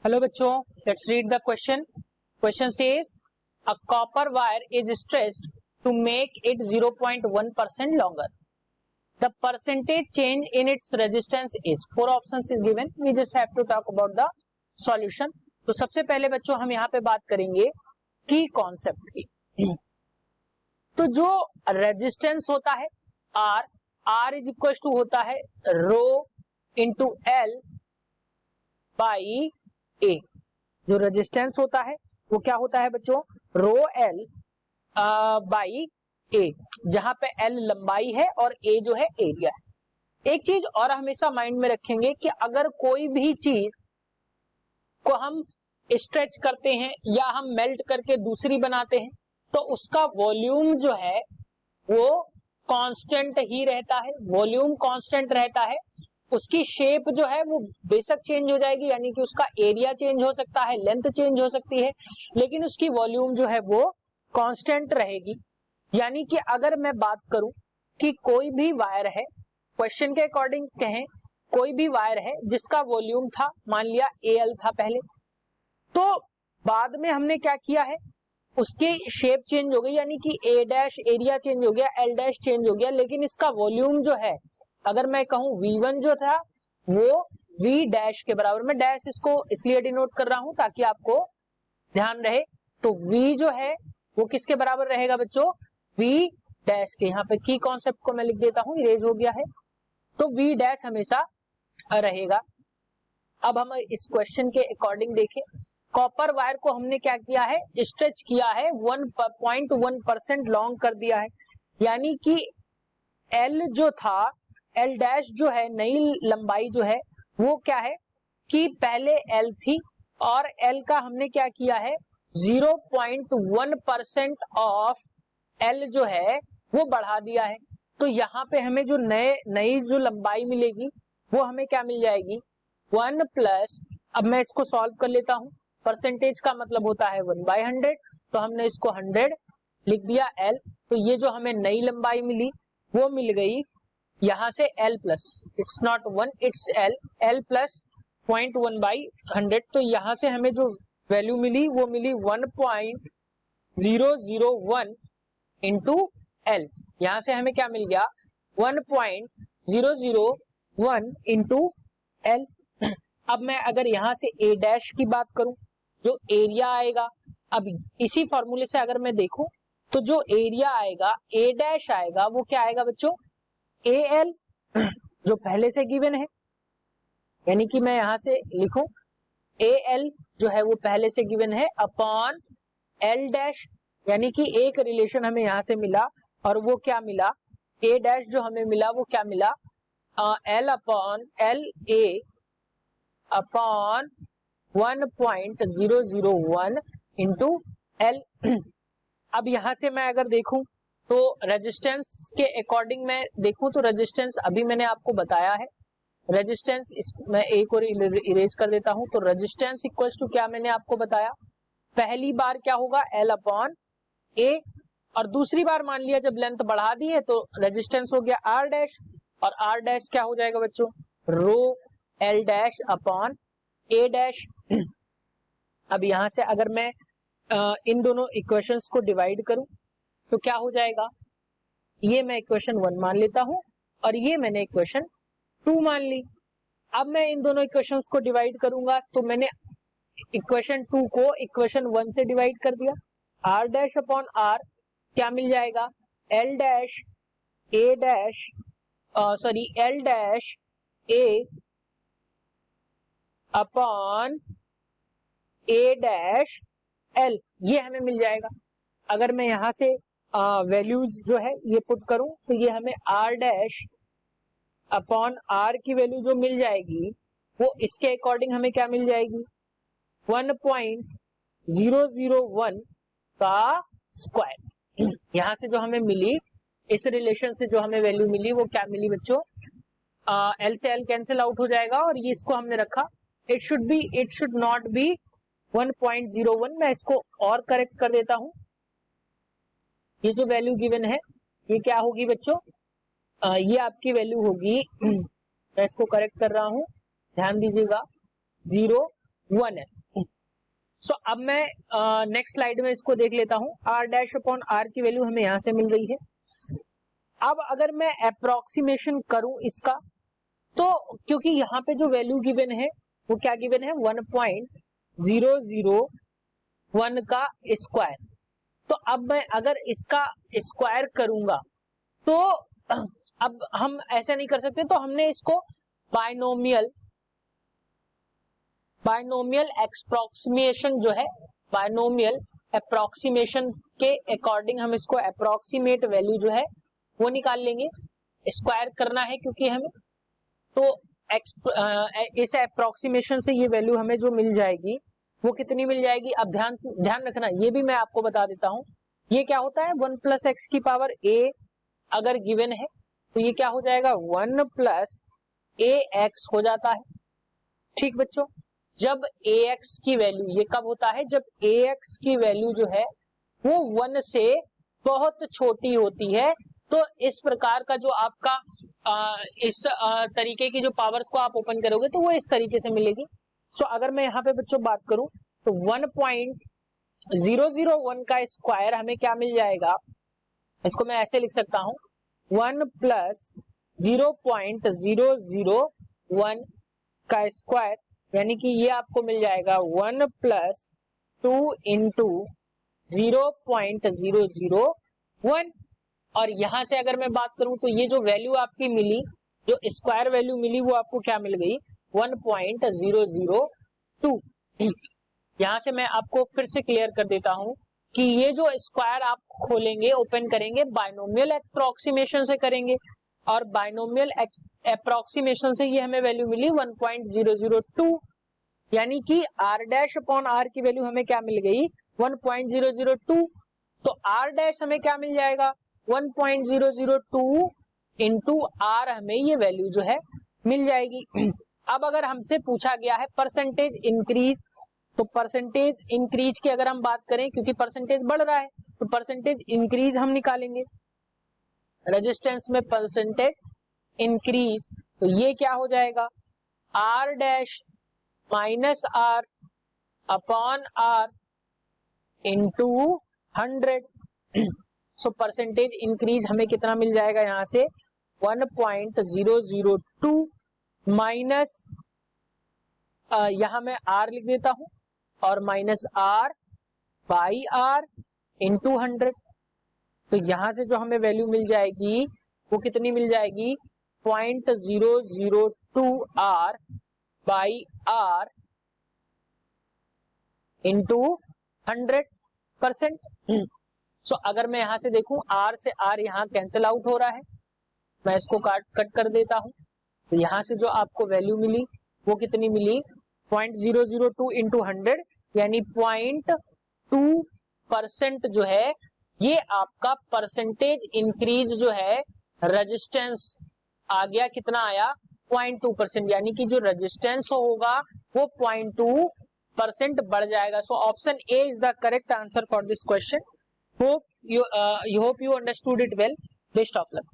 Hello बच्चों, let's read the question. Question says a copper wire is stretched to make it 0.1% longer. The percentage change in its resistance is. 4 options is given. We just have to talk about the solution. तो सबसे पहले बच्चों हम यहाँ पे बात करेंगे की कॉन्सेप्ट की. तो जो रेजिस्टेंस होता है आर इज इक्वल टू होता है रो इंटू एल बाई ए. जो रेजिस्टेंस होता है वो क्या होता है बच्चों, रो एल बाई ए, जहां पे एल लंबाई है और ए जो है एरिया है. एक चीज और हमेशा माइंड में रखेंगे कि अगर कोई भी चीज को हम स्ट्रेच करते हैं या हम मेल्ट करके दूसरी बनाते हैं तो उसका वॉल्यूम जो है वो कांस्टेंट ही रहता है. वॉल्यूम कांस्टेंट रहता है. उसकी शेप जो है वो बेशक चेंज हो जाएगी, यानी कि उसका एरिया चेंज हो सकता है, लेंथ चेंज हो सकती है, लेकिन उसकी वॉल्यूम जो है वो कांस्टेंट रहेगी. यानी कि अगर मैं बात करूं कि कोई भी वायर है, क्वेश्चन के अकॉर्डिंग कहें, कोई भी वायर है जिसका वॉल्यूम था, मान लिया एल था पहले, तो बाद में हमने क्या किया है, उसकी शेप चेंज हो गई, यानी कि ए डैश एरिया चेंज हो गया, एल डैश चेंज हो गया, लेकिन इसका वॉल्यूम जो है, अगर मैं कहूं V1 जो था वो V डैश के बराबर, मैं डैश इसको इसलिए डिनोट कर रहा हूं ताकि आपको ध्यान रहे. तो V जो है वो किसके बराबर रहेगा बच्चों, V डैश के. यहाँ पे की कॉन्सेप्ट को मैं लिख देता हूं, इरेज हो गया है. तो V डैश हमेशा रहेगा. अब हम इस क्वेश्चन के अकॉर्डिंग देखें, कॉपर वायर को हमने क्या किया है, स्ट्रेच किया है, 1.1% लॉन्ग कर दिया है. यानी कि L जो था, L डैश जो है, नई लंबाई जो है वो क्या है कि पहले L थी और L का हमने क्या किया है, 0.1% ऑफ L जो है वो बढ़ा दिया है. तो यहाँ पे हमें जो नई जो लंबाई मिलेगी वो हमें क्या मिल जाएगी, 1 प्लस, अब मैं इसको सॉल्व कर लेता हूं. परसेंटेज का मतलब होता है 1/100, तो हमने इसको 100 लिख दिया L. तो ये जो हमें नई लंबाई मिली वो मिल गई यहां से L plus, it's not 1 it's L plus 0.1/100. तो यहां से हमें जो वैल्यू मिली वो मिली 1.001 इंटू L. यहां से हमें क्या मिल गया, 1.001 इंटू L. अब मैं अगर यहां से A डैश की बात करूं, जो एरिया आएगा, अब इसी फॉर्मूले से अगर मैं देखूं तो जो एरिया आएगा, A डैश आएगा, वो क्या आएगा बच्चों, AL जो पहले से गिवन है. यानी कि मैं यहां से लिखूं AL जो है वो पहले से गिवन है अपॉन L डैश, यानी कि एक रिलेशन हमें यहां से मिला और वो क्या मिला, A डैश जो हमें मिला वो क्या मिला, L upon L A upon 1.001 into L. अब यहां से मैं अगर देखूं तो रेजिस्टेंस के अकॉर्डिंग मैं देखूं तो रेजिस्टेंस अभी मैंने आपको बताया है. रेजिस्टेंस मैं एक और इरेज कर देता हूं. तो रेजिस्टेंस इक्वल्स टू क्या मैंने आपको बताया, पहली बार क्या होगा L अपॉन A, और दूसरी बार मान लिया जब लेंथ बढ़ा दी है तो रेजिस्टेंस हो गया R डैश, और R डैश क्या हो जाएगा बच्चों, रो L dash upon A dash. अब यहां से अगर मैं इन दोनों इक्वेशंस को डिवाइड करूं तो क्या हो जाएगा, ये मैं इक्वेशन 1 मान लेता हूं और ये मैंने इक्वेशन 2 मान ली. अब मैं इन दोनों इक्वेशंस को डिवाइड करूंगा तो मैंने इक्वेशन 2 को इक्वेशन 1 से डिवाइड कर दिया. R डैश अपॉन R क्या मिल जाएगा, L dash A dash sorry L dash A upon A dash L, ये हमें मिल जाएगा. अगर मैं यहां से वैल्यूज जो है ये पुट करूं तो ये हमें R डैश अपॉन R की वैल्यू जो मिल जाएगी वो इसके अकॉर्डिंग हमें क्या मिल जाएगी, 1.001 का स्क्वायर. यहां से जो हमें मिली, इस रिलेशन से जो हमें वैल्यू मिली वो क्या मिली बच्चों, L से L कैंसिल आउट हो जाएगा और ये इसको हमने रखा, इट शुड नॉट बी 1.01. मैं इसको और करेक्ट कर देता हूं. ये जो वैल्यू गिवन है ये क्या होगी बच्चों, ये आपकी वैल्यू होगी, मैं इसको करेक्ट कर रहा हूं, ध्यान दीजिएगा, 0.1 है. सो अब मैं नेक्स्ट स्लाइड में इसको देख लेता हूं। आर डैश अपॉन आर की वैल्यू हमें यहां से मिल रही है। अब अगर मैं अप्रोक्सीमेशन करूं इसका, तो क्योंकि यहाँ पे जो वैल्यू गिवन है वो क्या गिवन है, 1.001 का स्क्वायर। तो अब मैं अगर इसका स्क्वायर करूंगा तो अब हम ऐसा नहीं कर सकते, तो हमने इसको बायनोमियल अप्रोक्सीमेशन जो है, बायनोमियल अप्रोक्सीमेशन के अकॉर्डिंग हम इसको अप्रोक्सीमेट वैल्यू जो है वो निकाल लेंगे। स्क्वायर करना है क्योंकि हमें, तो इस अप्रोक्सीमेशन से ये वैल्यू हमें जो मिल जाएगी वो कितनी मिल जाएगी। अब ध्यान रखना, ये भी मैं आपको बता देता हूं, ये क्या होता है 1 प्लस एक्स की पावर ए अगर गिवन है तो ये क्या हो जाएगा 1 प्लस ए एक्स हो जाता है। ठीक बच्चों, जब ए एक्स की वैल्यू, ये कब होता है जब ए एक्स की वैल्यू जो है वो 1 से बहुत छोटी होती है। तो इस प्रकार का जो आपका इस तरीके की जो पावर्स को आप ओपन करोगे तो वो इस तरीके से मिलेगी। सो अगर मैं यहाँ पे बच्चों बात करूं तो 1.001 का स्क्वायर हमें क्या मिल जाएगा, इसको मैं ऐसे लिख सकता हूं 1 प्लस 0.001 का स्क्वायर, यानी कि ये आपको मिल जाएगा 1 प्लस 2 इंटू 0.001। और यहां से अगर मैं बात करूं तो ये जो वैल्यू आपकी मिली, जो स्क्वायर वैल्यू मिली, वो आपको क्या मिल गई 1.002। यहां से मैं आपको फिर से क्लियर कर देता हूं कि ये जो स्क्वायर आप खोलेंगे, ओपन करेंगे, बायनोमियल अप्रोक्सीमेशन से करेंगे, और बायनोमियल अप्रोक्सीमेशन से ये हमें वैल्यू मिली 1.002, यानी कि आर डैश अपॉन आर की वैल्यू हमें क्या मिल गई 1.002। तो आर डैश हमें क्या मिल जाएगा 1.002 इंटू आर, हमें ये वैल्यू जो है मिल जाएगी। अब अगर हमसे पूछा गया है परसेंटेज इंक्रीज, तो परसेंटेज इंक्रीज की अगर हम बात करें, क्योंकि परसेंटेज बढ़ रहा है तो परसेंटेज इंक्रीज हम निकालेंगे, रेजिस्टेंस में परसेंटेज इंक्रीज, तो ये क्या हो जाएगा R dash minus R upon R into 100। So percentage increase हमें कितना मिल जाएगा यहां से 1.002 माइनस, यहां मैं आर लिख देता हूं, और minus R by R into 100। तो यहां से जो हमें वैल्यू मिल जाएगी वो कितनी मिल जाएगी 0.002 आर बाई आर इंटू 100%। सो अगर मैं यहां से देखूं, आर से आर यहां कैंसिल आउट हो रहा है, मैं इसको कट कर देता हूं, तो यहां से जो आपको वैल्यू मिली वो कितनी मिली 0.002 इंटू 100, यानी 0.2% जो है ये आपका परसेंटेज इंक्रीज जो है रेजिस्टेंस आ गया, कितना आया 0.2%, यानी कि जो रेजिस्टेंस होगा वो 0.2% बढ़ जाएगा। So option A is the correct answer for this question. Hope you understood it well. Best of luck.